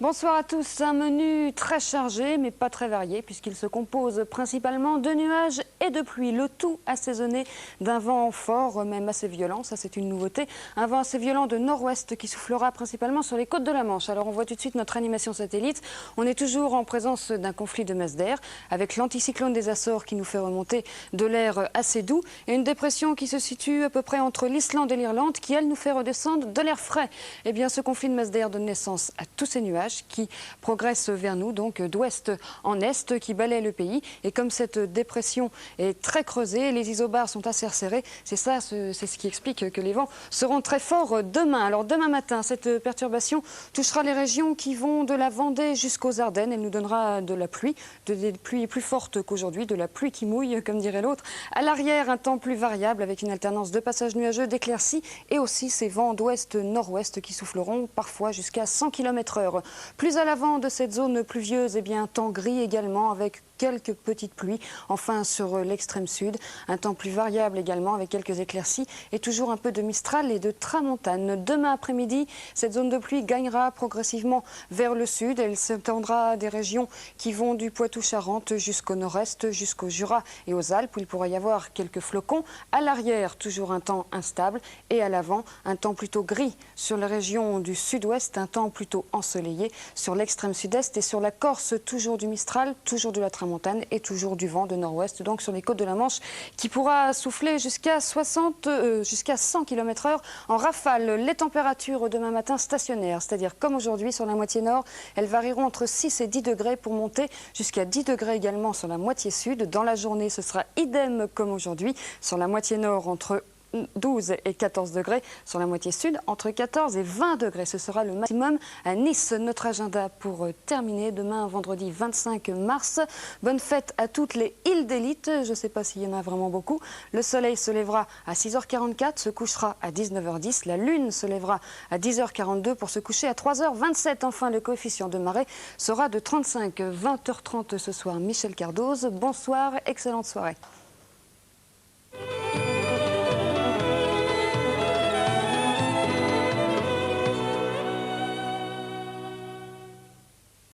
Bonsoir à tous. Un menu très chargé mais pas très varié puisqu'il se compose principalement de nuages et de pluie. Le tout assaisonné d'un vent fort, même assez violent. Ça, c'est une nouveauté. Un vent assez violent de nord-ouest qui soufflera principalement sur les côtes de la Manche. Alors on voit tout de suite notre animation satellite. On est toujours en présence d'un conflit de masse d'air avec l'anticyclone des Açores qui nous fait remonter de l'air assez doux et une dépression qui se situe à peu près entre l'Islande et l'Irlande qui, elle, nous fait redescendre de l'air frais. Eh bien, ce conflit de masse d'air donne naissance à tous ces nuages qui progressent vers nous, donc d'ouest en est, qui balaient le pays. Et comme cette dépression est très creusée, les isobars sont assez resserrés. C'est ce qui explique que les vents seront très forts demain. Alors demain matin, cette perturbation touchera les régions qui vont de la Vendée jusqu'aux Ardennes. Elle nous donnera de la pluie, des pluies plus fortes qu'aujourd'hui, de la pluie qui mouille, comme dirait l'autre. À l'arrière, un temps plus variable avec une alternance de passages nuageux, d'éclaircies et aussi ces vents d'ouest-nord-ouest qui souffleront parfois jusqu'à 100 km/h. Plus à l'avant de cette zone pluvieuse, eh bien, un temps gris également avec quelques petites pluies. Enfin, sur l'extrême sud, un temps plus variable également avec quelques éclaircies et toujours un peu de mistral et de tramontane. Demain après-midi, cette zone de pluie gagnera progressivement vers le sud. Elle s'étendra des régions qui vont du Poitou-Charentes jusqu'au nord-est, jusqu'au Jura et aux Alpes où il pourra y avoir quelques flocons. À l'arrière, toujours un temps instable et à l'avant, un temps plutôt gris. Sur les régions du sud-ouest, un temps plutôt ensoleillé. Sur l'extrême sud-est et sur la Corse, toujours du mistral, toujours de la tramontane et toujours du vent de nord-ouest, donc sur les côtes de la Manche, qui pourra souffler jusqu'à 100 km/h en rafale. Les températures demain matin stationnaires, c'est-à-dire comme aujourd'hui sur la moitié nord, elles varieront entre 6 et 10 degrés pour monter jusqu'à 10 degrés également sur la moitié sud. Dans la journée, ce sera idem comme aujourd'hui, sur la moitié nord entre 12 et 14 degrés, sur la moitié sud, entre 14 et 20 degrés. Ce sera le maximum à Nice. Notre agenda pour terminer, demain, vendredi 25 mars. Bonne fête à toutes les îles d'élite. Je ne sais pas s'il y en a vraiment beaucoup. Le soleil se lèvera à 6h44, se couchera à 19h10. La lune se lèvera à 10h42 pour se coucher à 3h27. Enfin, le coefficient de marée sera de 35. 20h30 ce soir. Michel Cardoz, bonsoir, excellente soirée.